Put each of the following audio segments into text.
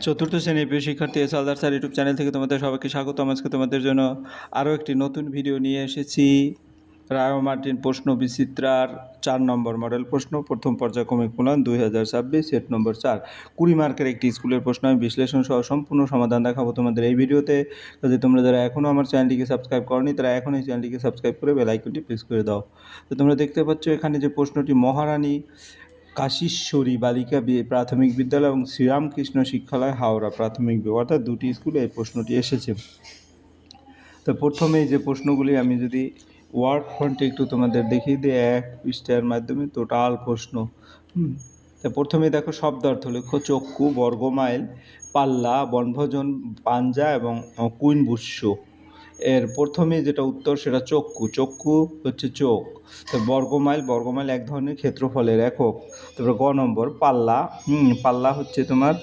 চতুর্থ শ্রেণীর প্রিয় শিক্ষার্থী হালদার স্যার ইউটিউব চ্যানেল থেকে তোমাদের সবাইকে স্বাগতম। আজকে তোমাদের জন্য আরও একটি নতুন ভিডিও নিয়ে এসেছি। রায় ও মার্টিন প্রশ্ন বিচিত্রার 4 নম্বর মডেল প্রশ্ন, প্রথম পর্যায়ক্রমিক মূল্যায়ন 2026, সেট নম্বর 4। 20 মার্কের একটি স্কুলের প্রশ্ন। আমি বিশ্লেষণ সহ সম্পূর্ণ সমাধান দেখাবো তোমাদের এই ভিডিওতে। যদি তোমরা যারা এখনও আমার চ্যানেলটিকে সাবস্ক্রাইব করনি তারা এখন এই চ্যানেলটিকে সাবস্ক্রাইব করে বেল আইকনটি প্রেস করে দাও। তো তোমরা দেখতে পাচ্ছ এখানে যে প্রশ্নটি, মহারানী কাশীশ্বরী বালিকা প্রাথমিক বিদ্যালয় এবং শ্রীরামকৃষ্ণ শিক্ষালয় হাওড়া প্রাথমিক বিদ্যালয়, অর্থাৎ দুটি স্কুলে এই প্রশ্নটি এসেছে। তো প্রথমেই যে প্রশ্নগুলি আমি যদি ওয়ার্ড ফ্রন্টে একটু তোমাদের দেখিয়ে দিই, এক পৃষ্ঠার মাধ্যমে টোটাল প্রশ্ন। তো প্রথমে দেখো শব্দার্থ লেখো। চক্ষু, বর্গমাইল, পাল্লা, বনভোজন, পাঞ্জা এবং কুইনবুস্য। এর প্রথমে যেটা উত্তর সেটা চক্ষু। চক্ষু হচ্ছে চোখ। তো বর্গমাইল এক ধরনের ক্ষেত্রফলের একক। তারপর গ নম্বর পাল্লা। পাল্লা হচ্ছে তোমার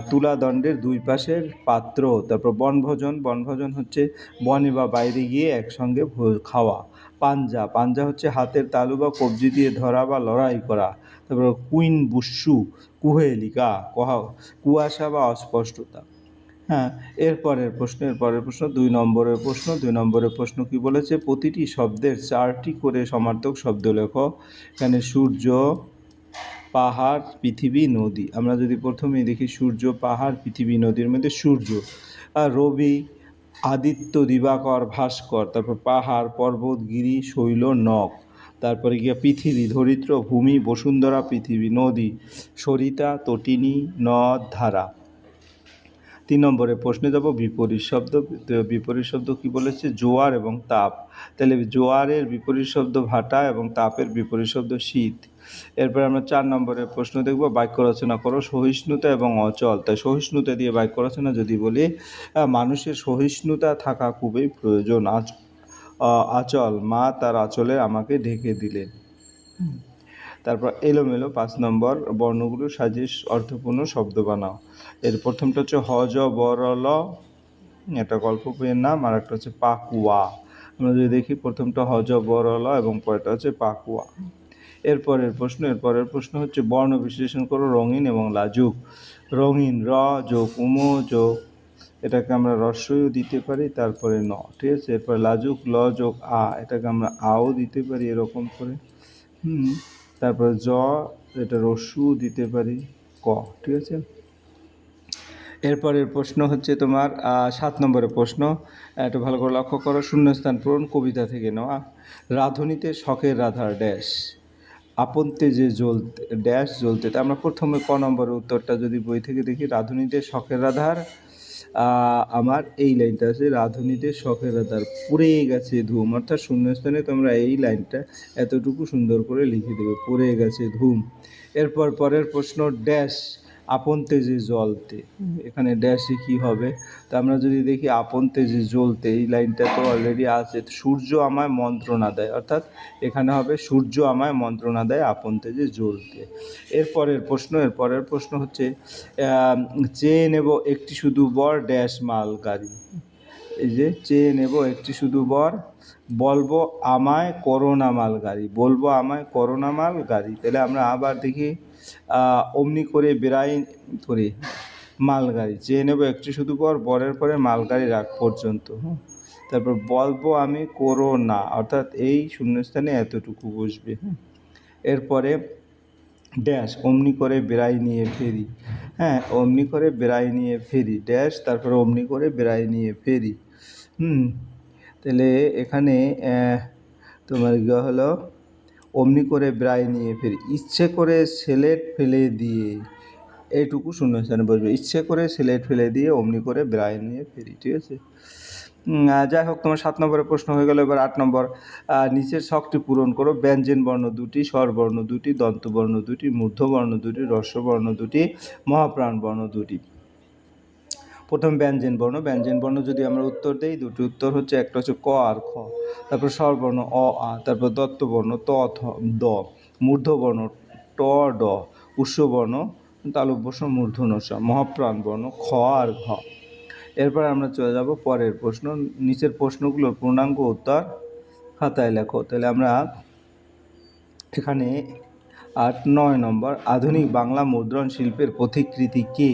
তুলাদণ্ডের দুই পাশের পাত্র। তারপর বনভোজন হচ্ছে বনে বা বাইরে গিয়ে একসঙ্গে খাওয়া। পাঞ্জা হচ্ছে হাতের তালু বা কবজি দিয়ে ধরা বা লড়াই করা। তারপর কুইনবুস্যু কুহেলিকা, কুয়াশা বা অস্পষ্টতা। হ্যাঁ, এরপরের প্রশ্ন 2 নম্বরের প্রশ্ন কি বলেছে? প্রতিটি শব্দের 4টি করে সমার্থক শব্দ লেখো। এখানে সূর্য, পাহাড়, পৃথিবী, নদী। আমরা যদি প্রথমেই দেখি সূর্য, পাহাড়, পৃথিবী, নদীর মধ্যে সূর্য, আর রবি, আদিত্য, দিবাকর, ভাস্কর। তারপর পাহাড়, পর্বত, গিরি, শৈল, নখ। তারপরে গিয়ে পৃথিবী, ধরিত্র, ভূমি, বসুন্ধরা, পৃথিবী। নদী, সরিতা, তটিনী, নদ, ধারা। 3 নম্বরের প্রশ্নে যাব বিপরীত শব্দ। বিপরীত শব্দ কি বলেছে? জোয়ার এবং তাপ। তাহলে জোয়ারের বিপরীত শব্দ ভাটা এবং তাপের বিপরীত শব্দ শীত। এরপর আমরা 4 নম্বরের প্রশ্ন দেখব, বাক্য রচনা করো। সহিষ্ণুতা এবং অচল। তাই সহিষ্ণুতা দিয়ে বাক্য রচনা যদি বলি, মানুষের সহিষ্ণুতা থাকা খুবই প্রয়োজন। আচল, মা তার আঁচলে আমাকে ঢেকে দিলেন। তারপর এলোমেলো 5 নম্বর, বর্ণগুলো সাজিয়ে অর্থপূর্ণ শব্দ বানাও। এর প্রথমটা হচ্ছে হজবরল, এটা গল্প বইয়ের নাম। আর একটা হচ্ছে পাকুয়া। আমরা যদি দেখি, প্রথমটা হজবরল এবং পরেরটা হচ্ছে পাকুয়া। এরপরের প্রশ্ন হচ্ছে বর্ণ বিশ্লেষণ করো। রঙিন এবং লাজুক। রঙিন, র যোগ উম যোগ, এটাকে আমরা রস্বইও দিতে পারি, তারপরে ন, ঠিক আছে। এরপরে লাজুক, ল যোগ আ, এটাকে আমরা আও দিতে পারি এরকম করে। তারপরে এটা রস্যু দিতে পারি, ক, ঠিক আছে। এরপরের প্রশ্ন হচ্ছে তোমার 7 নম্বরের প্রশ্ন। একটু ভালো করে লক্ষ্য করো। শূন্যস্থান পূরণ, কবিতা থেকে নেওয়া। রাঁধুনিতে শখের রাধার ড্যাশ, আপন্তে যে জ্বলতে ড্যাশ জ্বলতে। তা আমরা প্রথমে ক নম্বরের উত্তরটা যদি বই থেকে দেখি, রাঁধুনিতে শখের রাধার, আমার এই লাইনটা আছে, রাঁধুনিতে শখের রাধার পুড়ে গেছে ধুম। অর্থাৎ শূন্যস্থানে তোমরা এই লাইনটা এতটুকু সুন্দর করে লিখে দেবে, পুড়ে গেছে ধুম। এরপর পরের প্রশ্ন, ড্যাশ আপন তেজে জ্বলতে। এখানে ড্যাশে কি হবে? তা আমরা যদি দেখি, আপন তেজে জ্বলতে, এই লাইনটা তো অলরেডি আছে। সূর্য আমায় মন্ত্রণা দেয়, অর্থাৎ এখানে হবে সূর্য আমায় মন্ত্রণা দেয় আপন তেজে জ্বলতে। এরপরের প্রশ্ন হচ্ছে, চেয়ে নেব একটি শুধু বর ড্যাশ মাল গাড়ি। এই যে চেয়ে নেব একটি শুধু বর, বলবো আমায় করোনা মাল গাড়ি। বলবো আমায় করোনা মাল গাড়ি। তাহলে আমরা আবার দেখি, অমনি করে বেড়াই করে মালগাড়ি। চেয়ে নেব একটি শুধু বরের পরে মালগাড়ি রাগ পর্যন্ত। তারপর বলবো আমি করোনা, অর্থাৎ এই শূন্যস্থানে এতটুকু বসবে। এরপরে ড্যাশ অমনি করে বেড়াই নিয়ে ফেরি। অমনি করে বেড়াই নিয়ে ফেরি ড্যাশ, তারপরে অমনি করে বেড়াই নিয়ে ফেরি। তাহলে এখানে তোমার হলো অমনি করে বেড়াই নিয়ে ফেরি। ইচ্ছে করে স্লেট ফেলে দিয়ে, এইটুকু শূন্যস্থানে বসবে। ইচ্ছে করে স্লেট ফেলে দিয়ে অমনি করে বেড়াই নিয়ে ফেরি, ঠিক আছে। যাই হোক, তোমার 7 নম্বরের প্রশ্ন হয়ে গেল। এবার 8 নম্বর, নিচের ছকটি পূরণ করো। ব্যঞ্জন বর্ণ 2টি, স্বরবর্ণ 2টি, দন্তবর্ণ 2টি, মূর্ধবর্ণ 2টি, হ্রস্ববর্ণ 2টি, মহাপ্রাণ বর্ণ 2টি। প্রথম ব্যঞ্জন বর্ণ যদি আমরা উত্তর দেই, দুটি উত্তর হচ্ছে, একটা হচ্ছে ক আর খ। তারপর স্বরবর্ণ অ আ, তারপর দত্তবর্ণ ত থ দ, মূর্ধবর্ণ ট ড, উৎসবর্ণ তালব্য শ মূর্ধন্য ষ, মহাপ্রাণ বর্ণ খ আর ঘ। এরপর আমরা চলে যাব পরের প্রশ্ন। নিচের প্রশ্নগুলোর পূর্ণাঙ্গ উত্তর খাতায় লেখো। তাহলে আমরা এখানে 9 নম্বর, আধুনিক বাংলা মুদ্রণ শিল্পের পথিকৃৎ কে?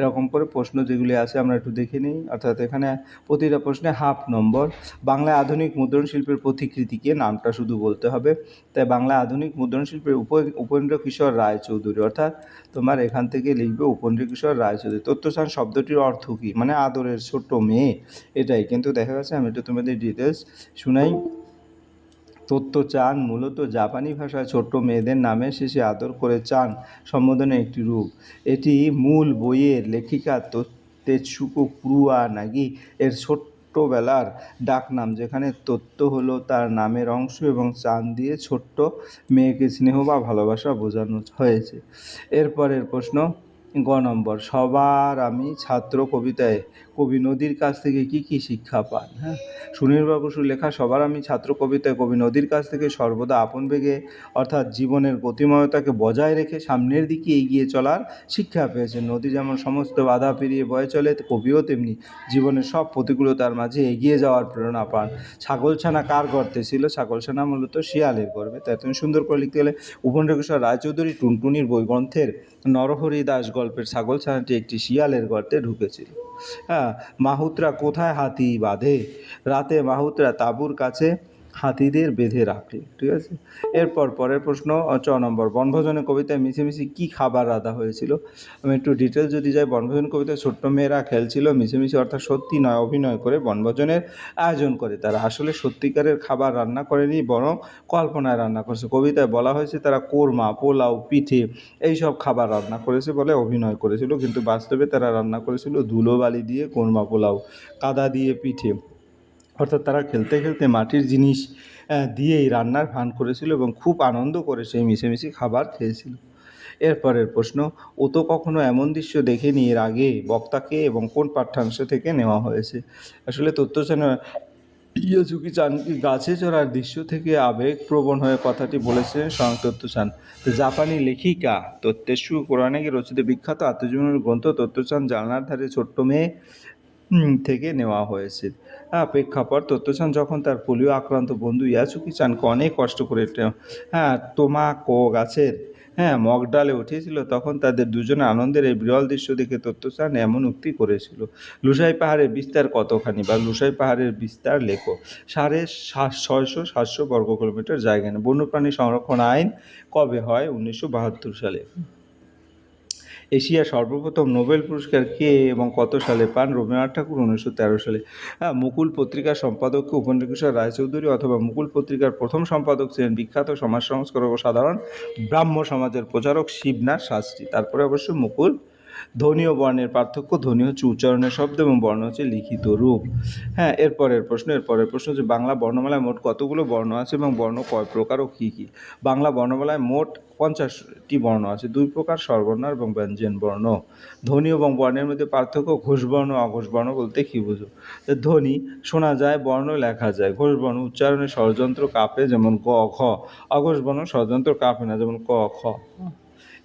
এরকম করে প্রশ্ন যেগুলি আছে আমরা একটু দেখে নিই। অর্থাৎ এখানে প্রতিটা প্রশ্নে হাফ নম্বর। বাংলায় আধুনিক মুদ্রণ শিল্পের পথিকৃতিকে, নামটা শুধু বলতে হবে। তাই বাংলায় আধুনিক মুদ্রণ শিল্পের উপেন্দ্র কিশোর রায়চৌধুরী, অর্থাৎ তোমার এখান থেকে লিখবে উপেন্দ্র কিশোর রায়চৌধুরী। তত্ত্বসান শব্দটির অর্থ কী? মানে আদরের ছোট্ট মেয়ে, এটাই। কিন্তু দেখা গেছে আমি একটু তোমাদের ডিটেলস শুনাই। তত্ত্বচান মূলত জাপানি ভাষায় ছোট্ট মেয়েদের নামের শেষে আদর করে চান সম্বোধনের একটি রূপ। এটি মূল বইয়ের লেখিকা তেৎসুকো কুরোয়ানাগি এর ছোট্টবেলার ডাকনাম, যেখানে তত্ত্ব হলো তার নামের অংশ এবং চান দিয়ে ছোট্ট মেয়েকে স্নেহ বা ভালোবাসা বোঝানো হয়েছে। এরপরের প্রশ্ন গ নম্বর, সবার আমি ছাত্র কবিতায় কবি নদীর কাছ থেকে কি কি শিক্ষা পান? হ্যাঁ, সুনীলবাবু বসুর লেখা সবার আমি ছাত্র কবিতায় কবি নদীর কাছ থেকে সর্বদা আপন বেগে, অর্থাৎ জীবনের গতিময়তাকে বজায় রেখে সামনের দিকে এগিয়ে চলার শিক্ষা পেয়েছেন। নদী যেমন সমস্ত বাধা পেরিয়ে বয়ে চলে, কবিও তেমনি জীবনের সব প্রতিকূলতার মাঝে এগিয়ে যাওয়ার প্রেরণা পান। ছাগলছানা কার গর্তে ছিল? ছাগলছানা মূলত শিয়ালের গর্বে। তাই তুমি সুন্দর করে লিখতে গেলে উপেন্দ্র কিশোর রায়চৌধুরী টুনটুনির বই গ্রন্থের নরহরি দাস গল্পের ছাগলছানাটি একটি শিয়ালের গর্তে ঢুকেছিল। হ্যাঁ, মাহুতরা কোথায় হাতি বাঁধে? রাতে মাহুতরা তাঁবুর কাছে হাতিদের বেঁধে রাখে। ঠিক আছে। এরপর পরের প্রশ্ন চ নম্বর, বনভোজনের কবিতায় মিছিমিছি কী খাবার রাঁধা হয়েছিল? আমি একটু ডিটেলস যদি যাই, বনভোজন কবিতায় ছোট্ট মেয়েরা খেলছিল মিছিমিছি, অর্থাৎ সত্যি নয়, অভিনয় করে বনভোজনের আয়োজন করে। তারা আসলে সত্যিকারের খাবার রান্না করেনি, বরং কল্পনায় রান্না করেছে। কবিতায় বলা হয়েছে তারা কোরমা, পোলাও, পিঠে এইসব খাবার রান্না করেছে বলে অভিনয় করেছিল, কিন্তু বাস্তবে তারা রান্না করেছিল ধুলোবালি দিয়ে কোরমা, পোলাও, কাদা দিয়ে পিঠে। অর্থাৎ তারা খেলতে খেলতে মাটির জিনিস দিয়েই রান্নার ভান করেছিল এবং খুব আনন্দ করে সেই মিশেমিশি খাবার খেয়েছিল। এরপরের প্রশ্ন, ও তো কখনো এমন দৃশ্য দেখেনি এর আগে, বক্তাকে এবং কোন পাঠ্যাংশ থেকে নেওয়া হয়েছে? আসলে তথ্যচান ইয়াসুকি চানকি গাছে চড়ার দৃশ্য থেকে আবেগপ্রবণ হয়ে কথাটি বলেছেন স্বয়ং তত্ত্বচান। তো জাপানি লেখিকা তেৎসুকো কুরোয়ানাগি রচিত বিখ্যাত আত্মজীবনী গ্রন্থ তত্ত্বচান জানলার ধারে ছোট্ট মেয়ে থেকে নেওয়া হয়েছে। প্রেক্ষাপট, তত্ত্বচান যখন তার পোলিও আক্রান্ত বন্ধু ইয়াসুকি চানকে অনেক কষ্ট করে তোমাকো গাছের মগডালে উঠিয়েছিল, তখন তাদের দুজনের আনন্দের এই বিরল দৃশ্য দেখে তত্ত্বচান এমন উক্তি করেছিল, লুসাই পাহাড়ের বিস্তার কতখানি, বা লুসাই পাহাড়ের বিস্তার লেখো। 650-700 বর্গ কিলোমিটার জায়গা নেই। বন্যপ্রাণী সংরক্ষণ আইন কবে হয়? 1972 সালে। এশিয়ার সর্বপ্রথম নোবেল পুরস্কার কে এবং কত সালে পান? রবীন্দ্রনাথ ঠাকুর, 1913 সালে। মুকুল পত্রিকার সম্পাদককে উপেন্দ্র কিশোর রায়চৌধুরী অথবা মুকুল পত্রিকার প্রথম সম্পাদক ছিলেন বিখ্যাত সমাজ সংস্কারক ও সাধারণ ব্রাহ্ম সমাজের প্রচারক শিবনাথ শাস্ত্রী। তারপরে অবশ্য মুকুল। ধ্বনি ও বর্ণের পার্থক্য, ধ্বনি হচ্ছে উচ্চারণের শব্দ এবং বর্ণ হচ্ছে লিখিত রূপ। এরপরের প্রশ্ন হচ্ছে বাংলা বর্ণমালায় মোট কতগুলো বর্ণ আছে এবং বর্ণ কয় প্রকার ও কী কী? বাংলা বর্ণমালায় মোট 50টি বর্ণ আছে, 2 প্রকার, স্বরবর্ণ এবং ব্যঞ্জন বর্ণ। ধ্বনি এবং বর্ণের মধ্যে পার্থক্য, ঘোষবর্ণ অঘোষবর্ণ বলতে কী বুঝো? ধ্বনি শোনা যায়, বর্ণ লেখা যায়। ঘোষবর্ণ উচ্চারণে ষড়যন্ত্র কাঁপে, যেমন গ, ঘ। অঘোষবর্ণ ষড়যন্ত্র কাঁপে না, যেমন ক, খ।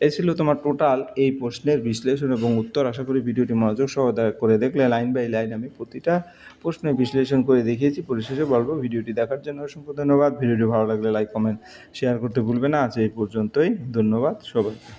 এই ছিল তোমার টোটাল এই প্রশ্নের বিশ্লেষণ এবং উত্তর। আশা করি ভিডিওটি মনোযোগ সহকারে করে দেখলে লাইন বাই লাইন আমি প্রতিটা প্রশ্নের বিশ্লেষণ করে দেখিয়েছি। পরিশেষে বলবো, ভিডিওটি দেখার জন্য অসংখ্য ধন্যবাদ। ভিডিওটি ভালো লাগলে লাইক, কমেন্ট, শেয়ার করতে ভুলবে না। আজ এই পর্যন্তই। ধন্যবাদ সবাইকে।